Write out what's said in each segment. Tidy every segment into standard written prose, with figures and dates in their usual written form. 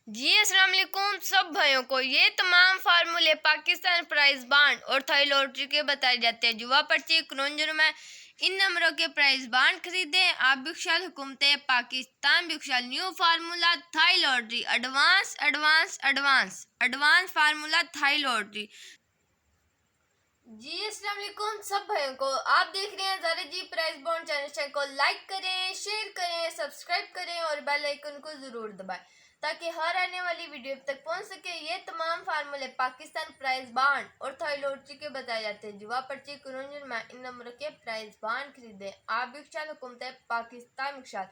जी अस्सलाम वालेकुम सब भाइयों को। ये तमाम फार्मूले पाकिस्तान प्राइस बांड और थाई लॉटरी के बताए जाते हैं। जुआ पर्ची क्रोंजर में इन नंबरों के प्राइस बांड खरीदे। आप भी खुशहाल हुकूमत पाकिस्तान भी खुशहाल। New formula Thai lottery advance advance advance advance formula Thai lottery. जी अस्सलाम वालेकुम सब भाइयों को। आप देख रहे हैं Zara ji price bond channel को लाइक करें, शेयर करें, सब्सक्राइब करें और बेल आइकन को ज़रूर दबाएं ताकि हर आने वाली वीडियो तक पहुंच सके। ये तमाम फार्मूले पाकिस्तान प्राइस बांड और थाई लॉटरी के बताए जाते हैं। जुआ पर्ची क्रोंजर में इन नंबरों के प्राइस बांड खरीदे। आप भी खुशहाल हुकूमत पाकिस्तान खुशहाल।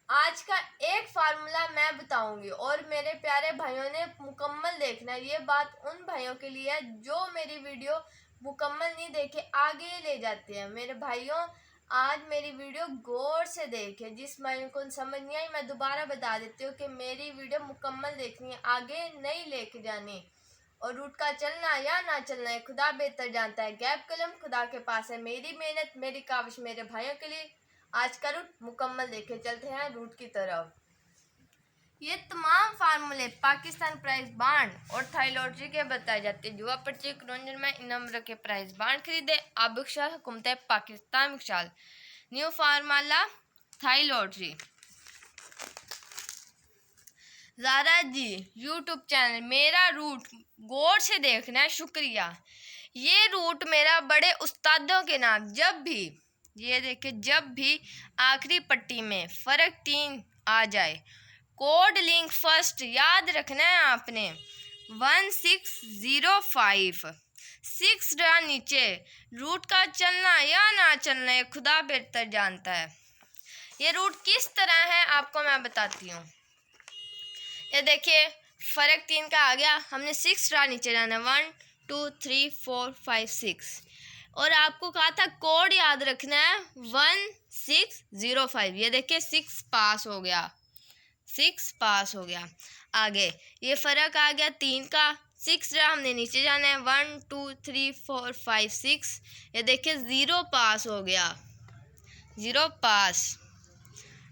आज का एक फार्मूला मैं बताऊंगी और मेरे प्यारे भाइयों ने मुकम्मल देखना है। ये बात उन भाइयों के लिए है जो मेरी वीडियो मुकम्मल नहीं देखे आगे ले जाते हैं। मेरे भाइयों आज मेरी वीडियो गौर से देखे। जिस भाइयों को समझ नहीं आई मैं दोबारा बता देती हूँ कि मेरी वीडियो मुकम्मल देखनी है, आगे नहीं लेके जानी। और रूट का चलना या ना चलना है खुदा बेहतर जानता है। गैप कलम खुदा के पास है। मेरी मेहनत मेरी काविश मेरे भाइयों के लिए। आज का रूट मुकम्मल देखे चलते हैं रूट की तरफ। ये तमाम फार्मूले पाकिस्तान प्राइस बांड और थाई लॉटरी के बताए जाते हैं। जुआ पर्ची क्रोंजर में इन नंबर के प्राइस बांड खरीदे। आप भी खुशहाल हुकूमत पाकिस्तान खुशहाल। New formula Thai lottery. Zara ji YouTube channel मेरा रूट गौर से देखना है, शुक्रिया। ये रूट मेरा बड़े उस्तादों के नाम। जब भी ये देखे जब भी आखिरी पट्टी में फ़र्क 3 आ जाए कोड लिंक फर्स्ट याद रखना है आपने 1605 6 ड्रा नीचे। रूट का चलना या ना चलना है खुदा बेहतर जानता है। ये रूट किस तरह है आपको मैं बताती हूँ। ये देखिए फ़र्क 3 का आ गया, हमने 6 ड्रा नीचे जाना 1 2 3 4 5 6 और आपको कहा था कोड याद रखना है 1605। ये देखिए 6 पास हो गया, 6 पास हो गया। आगे ये फ़र्क आ गया 3 का, 6 ड्रा हमने नीचे जाना है 1 2 3 4 5 6। ये देखिए 0 पास हो गया, 0 पास।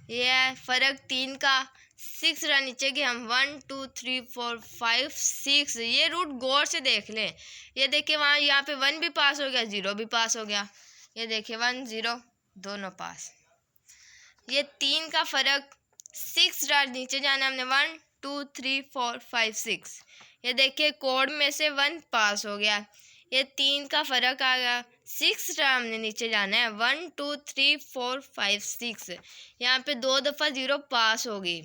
ये है फ़र्क 3 का, 6 ड्रा नीचे गए हम 1 2 3 4 5 6। ये रूट गौर से देख लें। ये देखिए वहाँ यहाँ पे 1 भी पास हो गया, 0 भी पास हो गया। ये देखिए 1 0 दोनों पास। ये 3 का फ़र्क 6 ड्रा नीचे जाना हमने 1 2 3 4 5 6। ये देखिए कोड में से 1 पास हो गया। ये 3 का फ़र्क आ गया 6 ड्रा हमने नीचे जाना है 1 2 3 4 5 6। यहाँ पे 2 दफ़ा 0 पास होगी।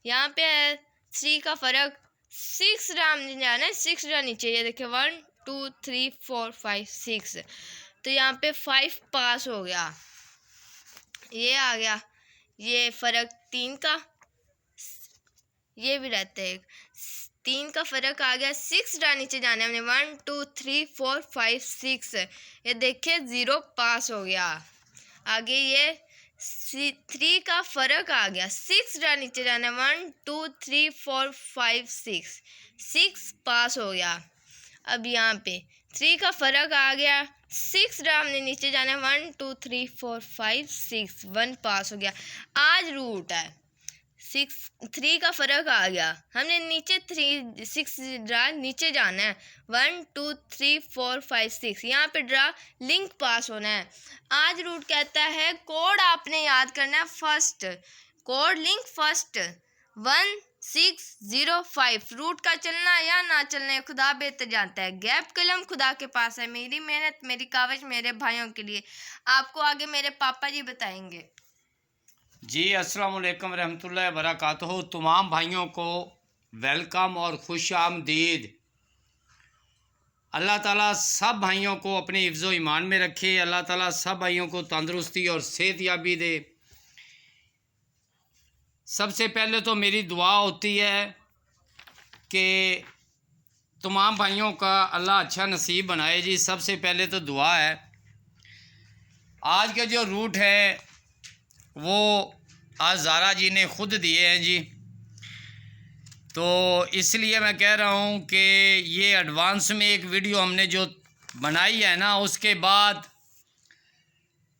यहाँ पे है 3 का फ़र्क 6 ड्रा हमने जाना है 6 ड्रा नीचे। ये देखिए 1 2 3 4 5 6 तो यहाँ पे 5 पास हो गया। ये आ गया ये फ़र्क 3 का, ये भी रहते हैं 3 का फ़र्क आ गया 6 ड्रा नीचे जाने हमने 1 2 3 4 5 6। ये देखिए 0 पास हो गया। आगे ये 3 का फ़र्क आ गया 6 ड्रा नीचे जाना 1 2 3 4 5 6 6 पास हो गया। अब यहाँ पे 3 का फ़र्क आ गया 6 ड्रा हमने नीचे जाना 1 2 3 4 5 6 1 पास हो गया। आज रूट है 3 का फ़र्क आ गया, हमने नीचे 6 ड्रा नीचे जाना है 1 2 3 4 5 6। यहाँ पे ड्रा लिंक पास होना है। आज रूट कहता है कोड आपने याद करना है फर्स्ट, कोड लिंक फर्स्ट 1605। रूट का चलना या ना चलना है खुदा बेहतर जानता है। गैप कलम खुदा के पास है। मेरी मेहनत मेरी काविश मेरे भाइयों के लिए। आपको आगे मेरे पापा जी बताएंगे। जी अस्सलाम वालेकुम रहमतुल्लाहि व बरकातहू। तमाम भाइयों को वेलकम और खुश आमदीद। अल्लाह ताला सब भाइयों को अपने हिफ्ज़ व ईमान में रखे। अल्लाह ताला सब भाइयों को तंदुरुस्ती और सेहतयाबी दे। सबसे पहले तो मेरी दुआ होती है कि तमाम भाइयों का अल्लाह अच्छा नसीब बनाए। जी सबसे पहले तो दुआ है। आज के जो रूट है वो आज ज़ारा जी ने ख़ुद दिए हैं जी, तो इसलिए मैं कह रहा हूँ कि ये एडवांस में एक वीडियो हमने जो बनाई है ना, उसके बाद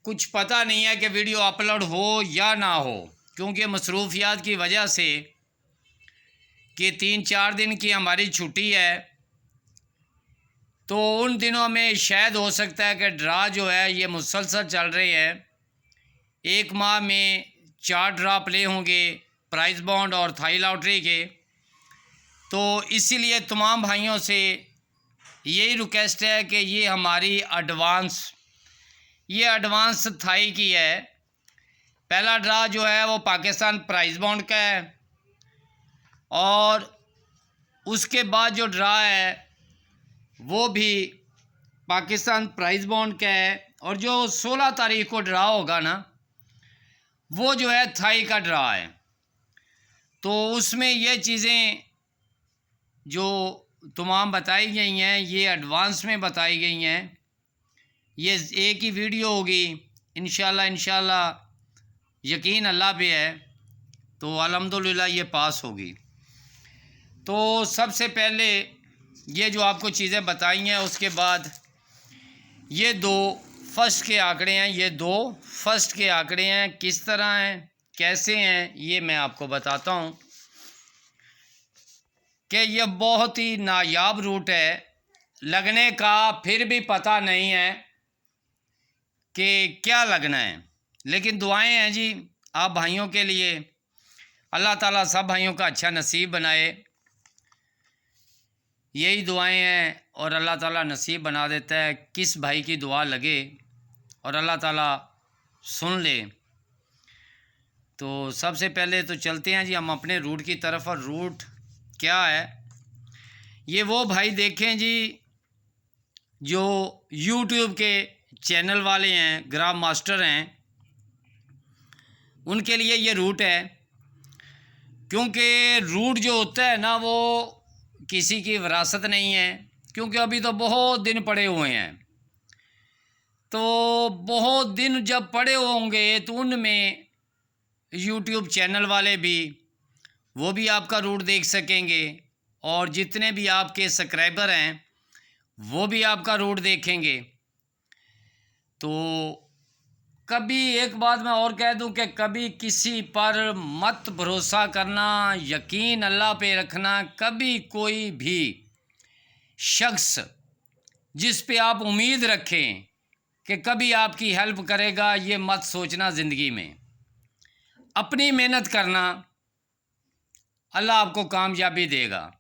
कुछ पता नहीं है कि वीडियो अपलोड हो या ना हो, क्योंकि मसरूफियात की वजह से कि 3-4 दिन की हमारी छुट्टी है, तो उन दिनों में शायद हो सकता है कि ड्रा जो है ये मुसलसल चल रहे हैं। 1 माह में 4 ड्रा प्ले होंगे प्राइस बॉन्ड और थाई लॉटरी के। तो इसीलिए तमाम भाइयों से यही रिक्वेस्ट है कि ये हमारी एडवांस थाई की है। पहला ड्रा जो है वो पाकिस्तान प्राइस बॉन्ड का है, और उसके बाद जो ड्रा है वो भी पाकिस्तान प्राइस बॉन्ड का है, और जो 16 तारीख को ड्रा होगा ना वो जो है थाई का ड्रा है। तो उसमें ये चीज़ें जो तमाम बताई गई हैं ये एडवांस में बताई गई हैं। ये एक ही वीडियो होगी इंशाल्लाह यकीन अल्लाह पे है, तो अल्हम्दुलिल्लाह ये पास होगी। तो सबसे पहले ये जो आपको चीज़ें बताई हैं, उसके बाद ये 2 फर्स्ट के आंकड़े हैं। ये 2 फर्स्ट के आंकड़े हैं, किस तरह हैं कैसे हैं ये मैं आपको बताता हूँ कि ये बहुत ही नायाब रूट है लगने का, फिर भी पता नहीं है कि क्या लगना है, लेकिन दुआएं हैं जी आप भाइयों के लिए। अल्लाह ताला सब भाइयों का अच्छा नसीब बनाए, यही दुआएं हैं, और अल्लाह ताला नसीब बना देता है किस भाई की दुआ लगे और अल्लाह ताला सुन ले। तो सबसे पहले तो चलते हैं जी हम अपने रूट की तरफ। और रूट क्या है, ये वो भाई देखें जी जो यूट्यूब के चैनल वाले हैं, ग्राफ मास्टर हैं, उनके लिए ये रूट है। क्योंकि रूट जो होता है ना वो किसी की विरासत नहीं है, क्योंकि अभी तो बहुत दिन पड़े हुए हैं। तो बहुत दिन जब पड़े होंगे तो उनमें यूट्यूब चैनल वाले भी वो भी आपका रूट देख सकेंगे, और जितने भी आपके सब्सक्राइबर हैं वो भी आपका रूट देखेंगे। तो कभी एक बात मैं और कह दूं कि कभी किसी पर मत भरोसा करना, यकीन अल्लाह पे रखना। कभी कोई भी शख्स जिस पे आप उम्मीद रखें कि कभी आपकी हेल्प करेगा, ये मत सोचना ज़िंदगी में। अपनी मेहनत करना, अल्लाह आपको कामयाबी देगा।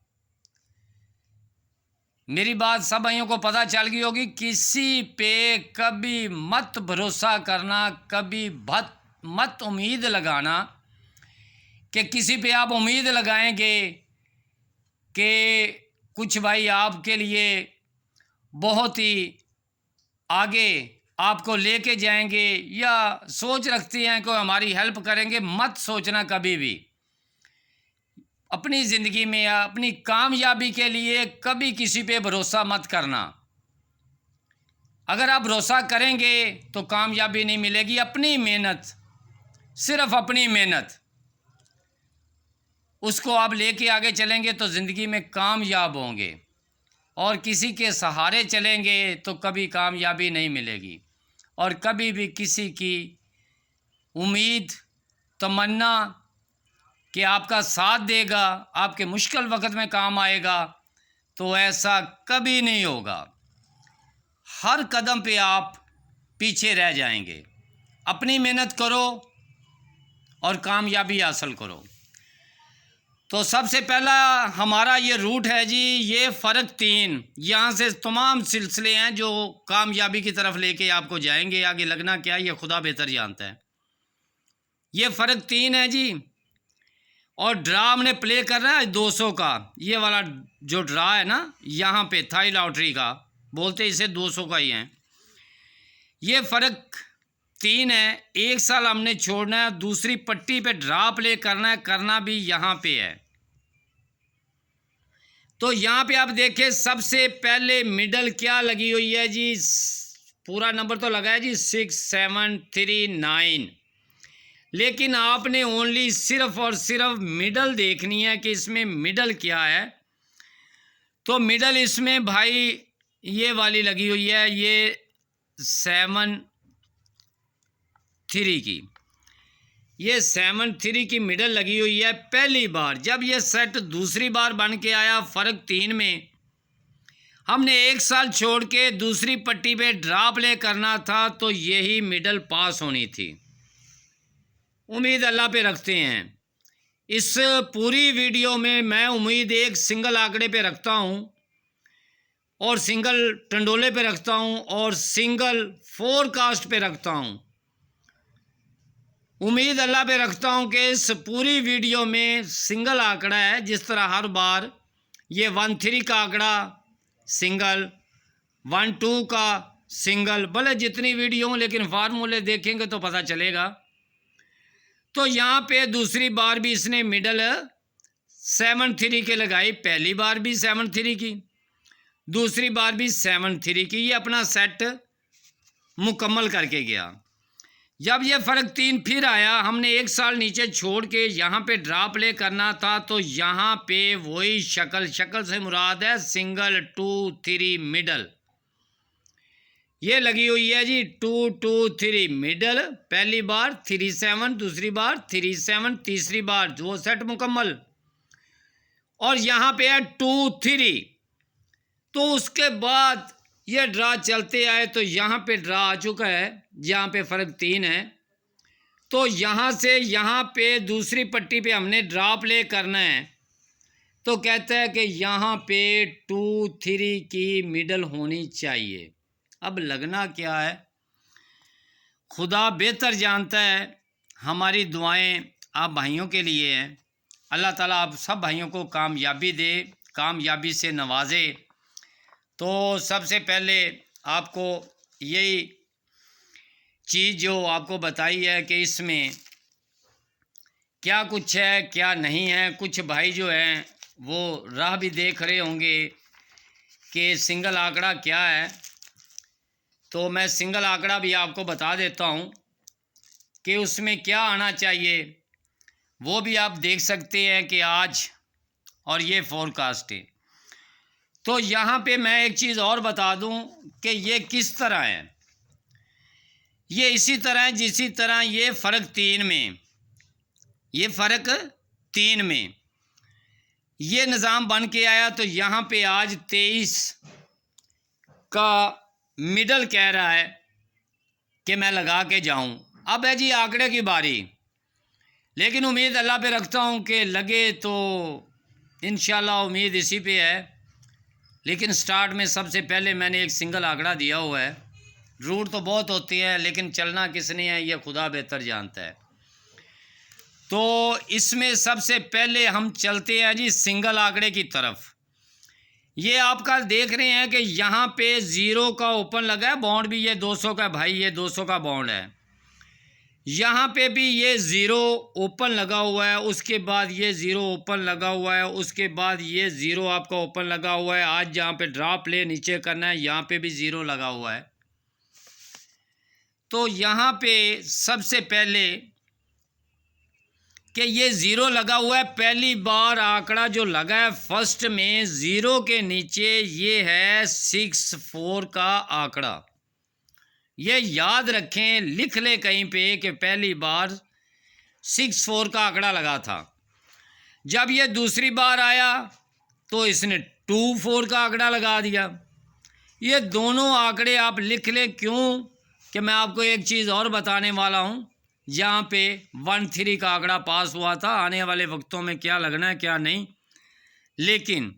मेरी बात सब भाइयों को पता चल गई होगी। किसी पे कभी मत भरोसा करना, कभी मत उम्मीद लगाना कि किसी पे आप उम्मीद लगाएंगे कि कुछ भाई आपके लिए बहुत ही आगे आपको लेके जाएंगे या सोच रखते हैं कि हमारी हेल्प करेंगे। मत सोचना कभी भी। अपनी ज़िंदगी में या अपनी कामयाबी के लिए कभी किसी पे भरोसा मत करना। अगर आप भरोसा करेंगे तो कामयाबी नहीं मिलेगी। अपनी मेहनत, सिर्फ अपनी मेहनत, उसको आप लेके आगे चलेंगे तो ज़िंदगी में कामयाब होंगे, और किसी के सहारे चलेंगे तो कभी कामयाबी नहीं मिलेगी। और कभी भी किसी की उम्मीद, तमन्ना कि आपका साथ देगा, आपके मुश्किल वक्त में काम आएगा, तो ऐसा कभी नहीं होगा। हर कदम पे आप पीछे रह जाएंगे। अपनी मेहनत करो और कामयाबी हासिल करो। तो सबसे पहला हमारा ये रूट है जी, ये फ़र्क 3। यहाँ से तमाम सिलसिले हैं जो कामयाबी की तरफ लेके आपको जाएंगे। आगे लगना क्या ये खुदा बेहतर जानता है। ये फ़र्क 3 है जी। और ड्रा हमने प्ले करना है 200 का। ये वाला जो ड्रा है ना, यहाँ पे थाई लॉटरी का, बोलते इसे 200 का ही है। ये फ़र्क 3 है। 1 साल हमने छोड़ना है, दूसरी पट्टी पे ड्रा प्ले करना है, करना भी यहाँ पे है। तो यहाँ पे आप देखें सबसे पहले मिडल क्या लगी हुई है जी, पूरा नंबर तो लगा है जी 6739, लेकिन आपने ओनली सिर्फ और सिर्फ मिडल देखनी है कि इसमें मिडल क्या है। तो मिडल इसमें भाई ये वाली लगी हुई है, ये 73 की। ये 7 3 की मिडल लगी हुई है पहली बार। जब ये सेट दूसरी बार बन के आया फ़र्क 3 में, हमने 1 साल छोड़ के दूसरी पट्टी पे ड्रा प्ले करना था, तो यही मिडल पास होनी थी। उम्मीद अल्लाह पे रखते हैं। इस पूरी वीडियो में मैं उम्मीद एक सिंगल आंकड़े पे रखता हूँ और सिंगल टंडोले पे रखता हूँ और सिंगल फोरकास्ट पे रखता हूँ। उम्मीद अल्लाह पे रखता हूँ कि इस पूरी वीडियो में सिंगल आंकड़ा है। जिस तरह हर बार ये 1 3 का आंकड़ा सिंगल, 1 2 का सिंगल, भले जितनी वीडियो हो लेकिन फार्मूले देखेंगे तो पता चलेगा। तो यहाँ पे दूसरी बार भी इसने मिडल 7 3 के लगाई, पहली बार भी 7 3 की, दूसरी बार भी 7 3 की। ये अपना सेट मुकम्मल करके गया। जब ये फ़र्क 3 फिर आया, हमने 1 साल नीचे छोड़ के यहाँ पे ड्रा प्ले करना था, तो यहाँ पे वही शक्ल से मुराद है सिंगल 2 3 मिडल। ये लगी हुई है जी 2 2 3 मिडल, पहली बार 3 7, दूसरी बार 3 7, तीसरी बार वो सेट मुकम्मल। और यहाँ पे है 2 3। तो उसके बाद ये ड्रा चलते आए तो यहाँ पे ड्रा आ चुका है, यहाँ पे फ़र्क 3 है। तो यहाँ से यहाँ पे दूसरी पट्टी पे हमने ड्रा प्ले करना है, तो कहता है कि यहाँ पे 2 3 की मिडल होनी चाहिए। अब लगना क्या है खुदा बेहतर जानता है। हमारी दुआएं आप भाइयों के लिए हैं। अल्लाह ताला आप सब भाइयों को कामयाबी दे, कामयाबी से नवाजे। तो सबसे पहले आपको यही चीज़ जो आपको बताई है कि इसमें क्या कुछ है क्या नहीं है। कुछ भाई जो हैं वो राह भी देख रहे होंगे कि सिंगल आंकड़ा क्या है, तो मैं सिंगल आंकड़ा भी आपको बता देता हूँ कि उसमें क्या आना चाहिए। वो भी आप देख सकते हैं कि आज और ये फोरकास्ट है। तो यहाँ पे मैं एक चीज़ और बता दूँ कि ये किस तरह है। ये इसी तरह है जिसी तरह ये फ़र्क 3 में, ये फ़र्क 3 में ये निज़ाम बन के आया। तो यहाँ पे आज 23 का मिडल कह रहा है कि मैं लगा के जाऊँ। अब है जी आंकड़े की बारी, लेकिन उम्मीद अल्लाह पे रखता हूँ कि लगे तो इंशाल्लाह उम्मीद इसी पे है। लेकिन स्टार्ट में सबसे पहले मैंने एक सिंगल आंकड़ा दिया हुआ है। रूट तो बहुत होती है लेकिन चलना किसने है ये खुदा बेहतर जानता है। तो इसमें सबसे पहले हम चलते हैं जी सिंगल आंकड़े की तरफ। ये आपका देख रहे हैं कि यहाँ पे 0 का ओपन लगा है, बॉन्ड भी ये 200 का भाई, ये 200 का बॉन्ड है। यहाँ पे भी ये 0 ओपन लगा हुआ है, उसके बाद ये 0 ओपन लगा हुआ है, उसके बाद ये 0 आपका ओपन लगा हुआ है। आज जहाँ पे ड्रा प्ले नीचे करना है यहाँ पे भी 0 लगा हुआ है। तो यहाँ पे सबसे पहले कि ये 0 लगा हुआ है, पहली बार आंकड़ा जो लगा है फर्स्ट में 0 के नीचे ये है 6 4 का आंकड़ा। ये याद रखें, लिख ले कहीं पे कि पहली बार 6 4 का आंकड़ा लगा था। जब ये दूसरी बार आया तो इसने 2 4 का आंकड़ा लगा दिया। ये दोनों आंकड़े आप लिख लें, क्यों कि मैं आपको एक चीज़ और बताने वाला हूँ। जहाँ पे 1 3 का आंकड़ा पास हुआ था, आने वाले वक्तों में क्या लगना है क्या नहीं, लेकिन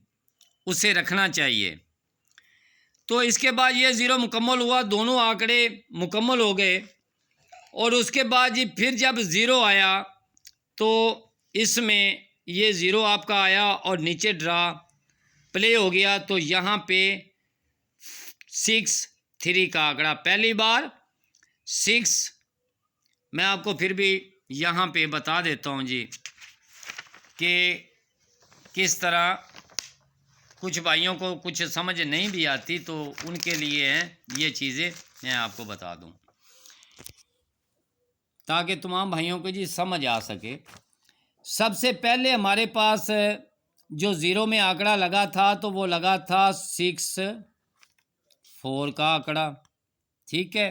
उसे रखना चाहिए। तो इसके बाद ये 0 मुकम्मल हुआ, दोनों आंकड़े मुकम्मल हो गए। और उसके बाद जी फिर जब 0 आया तो इसमें ये 0 आपका आया और नीचे ड्रा प्ले हो गया। तो यहाँ पे 6 3 का आंकड़ा पहली बार 6। मैं आपको फिर भी यहाँ पे बता देता हूँ जी कि किस तरह कुछ भाइयों को कुछ समझ नहीं भी आती, तो उनके लिए हैं ये चीज़ें मैं आपको बता दूँ ताकि तमाम भाइयों को जी समझ आ सके। सबसे पहले हमारे पास जो 0 में आंकड़ा लगा था तो वो लगा था 6 4 का आंकड़ा, ठीक है,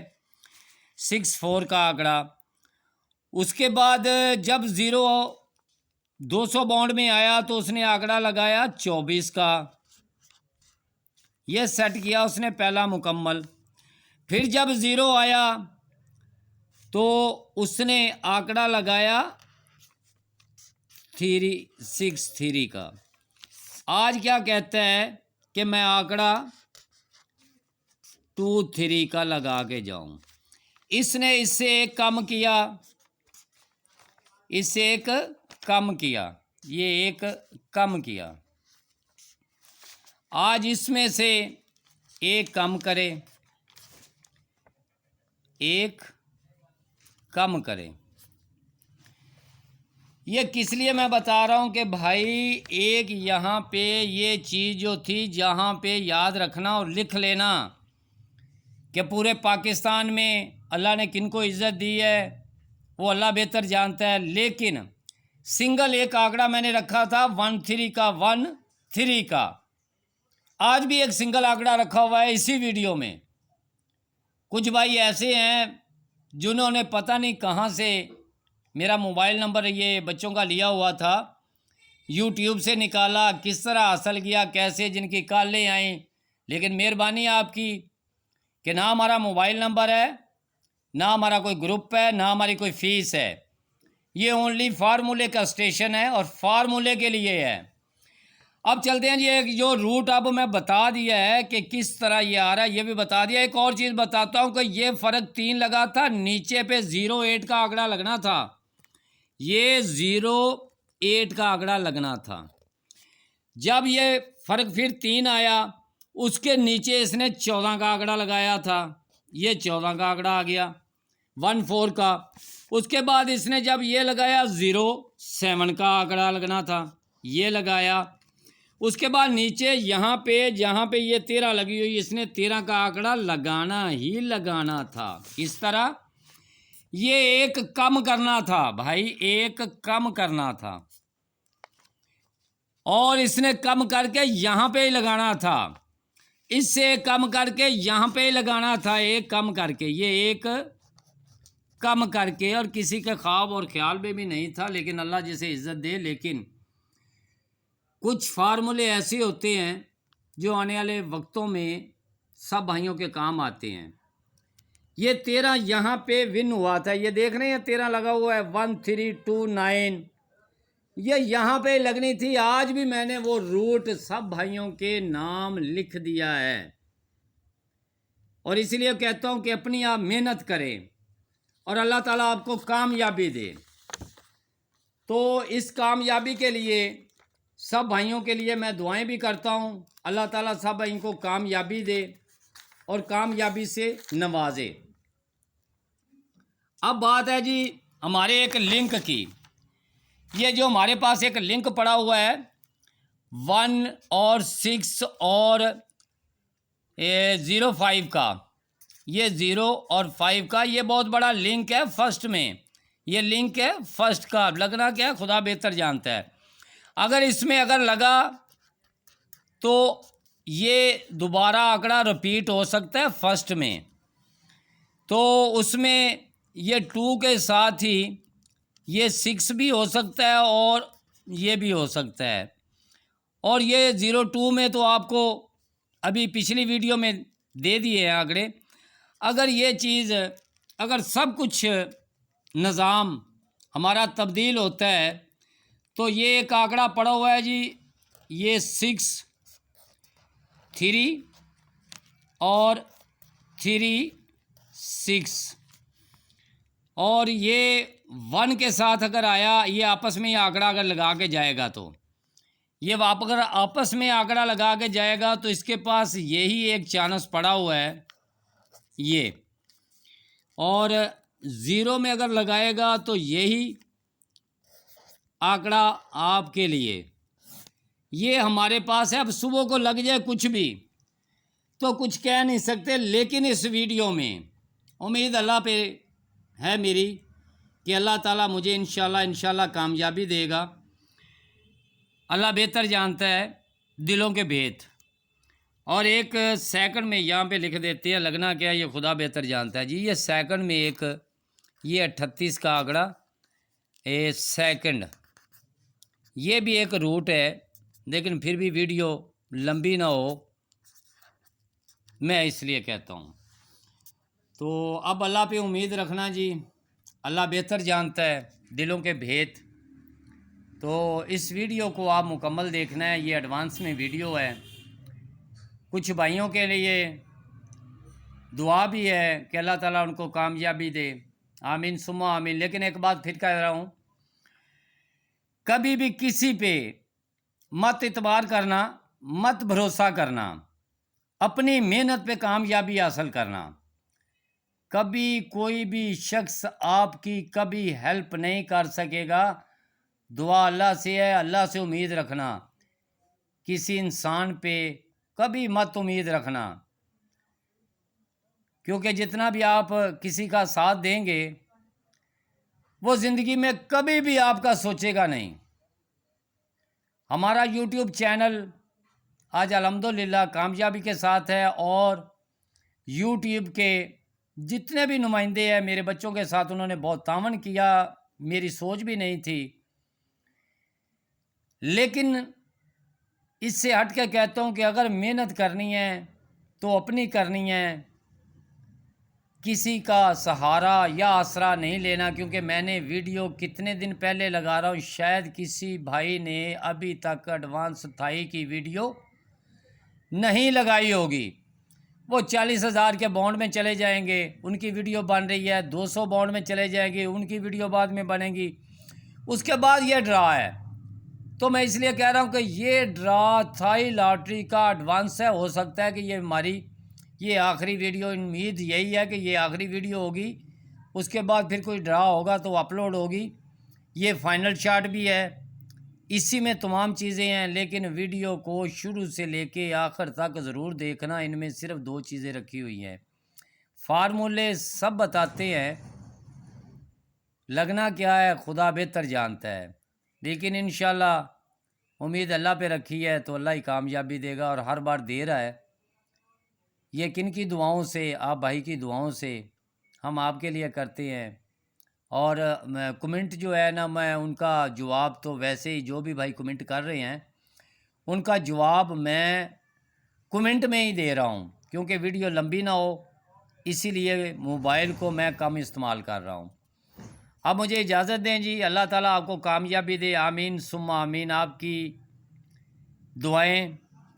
6 4 का आंकड़ा। उसके बाद जब 0 200 बाउंड में आया तो उसने आंकड़ा लगाया 24 का, यह सेट किया उसने पहला मुकम्मल। फिर जब 0 आया तो उसने आंकड़ा लगाया 363 का। आज क्या कहता है कि मैं आंकड़ा 23 का लगा के जाऊं। इसने इससे एक कम किया, इससे एक कम किया, ये एक कम किया। आज इसमें से एक कम करे, एक कम करे। ये किस लिए मैं बता रहा हूँ कि भाई एक यहाँ पे ये चीज़ जो थी, जहाँ पे याद रखना और लिख लेना कि पूरे पाकिस्तान में अल्लाह ने किनको इज़्ज़त दी है वो अल्लाह बेहतर जानता है। लेकिन सिंगल एक आंकड़ा मैंने रखा था 13 का, 13 का। आज भी एक सिंगल आंकड़ा रखा हुआ है इसी वीडियो में। कुछ भाई ऐसे हैं जिन्होंने पता नहीं कहाँ से मेरा मोबाइल नंबर ये बच्चों का लिया हुआ था, यूट्यूब से निकाला, किस तरह हासिल किया, कैसे जिनकी कॉलें आई। लेकिन मेहरबानी आपकी कि ना हमारा मोबाइल नंबर है, ना हमारा कोई ग्रुप है, ना हमारी कोई फ़ीस है। ये ओनली फार्मूले का स्टेशन है और फार्मूले के लिए है। अब चलते हैं जी, एक जो रूट अब मैं बता दिया है कि किस तरह ये आ रहा है, ये भी बता दिया। एक और चीज़ बताता हूँ कि ये फ़र्क 3 लगा था, नीचे पे 08 का आंकड़ा लगना था, ये 08 का आंकड़ा लगना था। जब ये फ़र्क फिर 3 आया, उसके नीचे इसने 14 का आंकड़ा लगाया था, ये 14 का आंकड़ा आ गया 14 का। उसके बाद इसने जब ये लगाया 07 का आंकड़ा लगना था, ये लगाया। उसके बाद नीचे यहाँ पे जहाँ पे ये 13 लगी हुई, इसने 13 का आंकड़ा लगाना ही लगाना था। किस तरह? ये एक कम करना था भाई, एक कम करना था और इसने कम करके यहाँ पे ही लगाना था, इससे कम करके यहाँ पे ही लगाना था, एक कम करके, ये एक कम करके। और किसी के ख्वाब और ख्याल में भी नहीं था, लेकिन अल्लाह जिसे इज़्ज़त दे। लेकिन कुछ फार्मूले ऐसे होते हैं जो आने वाले वक्तों में सब भाइयों के काम आते हैं। ये 13 यहाँ पे विन हुआ था, ये देख रहे हैं 13 लगा हुआ है 1329, ये यहाँ पे लगनी थी। आज भी मैंने वो रूट सब भाइयों के नाम लिख दिया है और इसलिए कहता हूँ कि अपनी आप मेहनत करें और अल्लाह ताला आपको कामयाबी दे। तो इस कामयाबी के लिए सब भाइयों के लिए मैं दुआएं भी करता हूँ, अल्लाह ताला सब भाइयों को कामयाबी दे और कामयाबी से नवाजे। अब बात है जी हमारे एक लिंक की। ये जो हमारे पास एक लिंक पड़ा हुआ है 1 और 6 और 05 का, ये 0 और 5 का, ये बहुत बड़ा लिंक है फर्स्ट में, ये लिंक है फर्स्ट का। लगना क्या है खुदा बेहतर जानता है। अगर इसमें अगर लगा तो ये दोबारा आंकड़ा रिपीट हो सकता है फर्स्ट में, तो उसमें ये 2 के साथ ही ये 6 भी हो सकता है और ये भी हो सकता है। और ये 02 में तो आपको अभी पिछली वीडियो में दे दिए हैं आंकड़े। अगर ये चीज़, अगर सब कुछ निज़ाम हमारा तब्दील होता है तो ये एक आंकड़ा पड़ा हुआ है जी, ये 6 3 और 3 6 और ये 1 के साथ अगर आया, ये आपस में आंकड़ा अगर लगा के जाएगा तो ये अगर आपस में आंकड़ा लगा के जाएगा तो इसके पास यही एक चांस पड़ा हुआ है ये, और 0 में अगर लगाएगा तो यही आंकड़ा आपके लिए ये हमारे पास है। अब सुबह को लग जाए कुछ भी तो कुछ कह नहीं सकते, लेकिन इस वीडियो में उम्मीद अल्लाह पे है मेरी कि अल्लाह ताला मुझे इंशाल्लाह कामयाबी देगा। अल्लाह बेहतर जानता है दिलों के भेद। और एक सेकंड में यहाँ पे लिख देते हैं, लगना क्या ये खुदा बेहतर जानता है जी। ये सेकंड में एक ये 38 का आंकड़ा ए सेकंड। ये भी एक रूट है, लेकिन फिर भी वीडियो लंबी ना हो, मैं इसलिए कहता हूँ। तो अब अल्लाह पे उम्मीद रखना जी, अल्लाह बेहतर जानता है दिलों के भेद। तो इस वीडियो को आप मुकम्मल देखना है, ये एडवांस में वीडियो है। कुछ भाइयों के लिए दुआ भी है कि अल्लाह ताला उनको कामयाबी दे, आमीन सुम्मा आमीन। लेकिन एक बात फिर कह रहा हूँ, कभी भी किसी पे मत इतबार करना, मत भरोसा करना, अपनी मेहनत पे कामयाबी हासिल करना। कभी कोई भी शख्स आपकी कभी हेल्प नहीं कर सकेगा। दुआ अल्लाह से है, अल्लाह से उम्मीद रखना, किसी इंसान पे कभी मत उम्मीद रखना, क्योंकि जितना भी आप किसी का साथ देंगे वो ज़िंदगी में कभी भी आपका सोचेगा नहीं। हमारा यूट्यूब चैनल आज अल्हम्दुलिल्लाह कामयाबी के साथ है, और यूट्यूब के जितने भी नुमाइंदे हैं मेरे बच्चों के साथ उन्होंने बहुत तावन किया, मेरी सोच भी नहीं थी। लेकिन इससे हट के कहता हूँ कि अगर मेहनत करनी है तो अपनी करनी है, किसी का सहारा या आसरा नहीं लेना। क्योंकि मैंने वीडियो कितने दिन पहले लगा रहा हूँ, शायद किसी भाई ने अभी तक एडवांस थाई की वीडियो नहीं लगाई होगी। वो 40,000 के बॉन्ड में चले जाएंगे, उनकी वीडियो बन रही है, 200 बॉन्ड में चले जाएंगे, उनकी वीडियो बाद में बनेगी। उसके बाद ये ड्रा है। तो मैं इसलिए कह रहा हूँ कि ये ड्रा थाई लॉटरी का एडवांस है। हो सकता है कि ये हमारी ये आखिरी वीडियो, उम्मीद यही है कि ये आखिरी वीडियो होगी। उसके बाद फिर कोई ड्रा होगा तो अपलोड होगी। ये फाइनल चार्ट भी है, इसी में तमाम चीज़ें हैं। लेकिन वीडियो को शुरू से लेके आखिर तक ज़रूर देखना, इनमें सिर्फ 2 चीज़ें रखी हुई हैं। फार्मूले सब बताते हैं, लगना क्या है खुदा बेहतर जानता है। लेकिन इंशाल्लाह उम्मीद अल्लाह पे रखी है तो अल्लाह ही कामयाबी देगा, और हर बार दे रहा है। ये किन की दुआओं से, आप भाई की दुआओं से हम आपके लिए करते हैं। और कमेंट जो है ना, मैं उनका जवाब तो वैसे ही जो भी भाई कमेंट कर रहे हैं उनका जवाब मैं कमेंट में ही दे रहा हूँ, क्योंकि वीडियो लंबी ना हो, इसीलिए मोबाइल को मैं कम इस्तेमाल कर रहा हूँ। अब मुझे इजाज़त दें जी, अल्लाह ताला आपको कामयाबी दे, आमीन सुम्मा आमीन। आपकी दुआएं,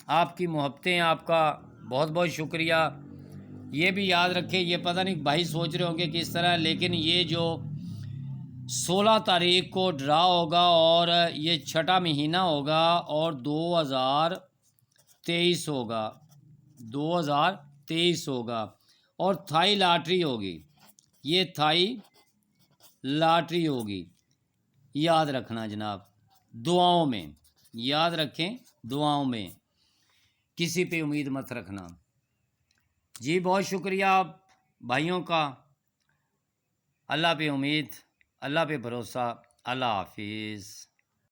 आपकी मोहब्बतें, आपका बहुत बहुत शुक्रिया। ये भी याद रखें, ये पता नहीं भाई सोच रहे होंगे किस तरह, लेकिन ये जो 16 तारीख को ड्रा होगा और ये 6ठा महीना होगा और 2023 होगा, 2023 होगा, और थाई लॉटरी होगी। ये थाई लॉटरी होगी, याद रखना जनाब, दुआओं में याद रखें, दुआओं में किसी पे उम्मीद मत रखना जी। बहुत शुक्रिया आप भाइयों का। अल्लाह पे उम्मीद, अल्लाह पे भरोसा। अल्लाह हाफिज़।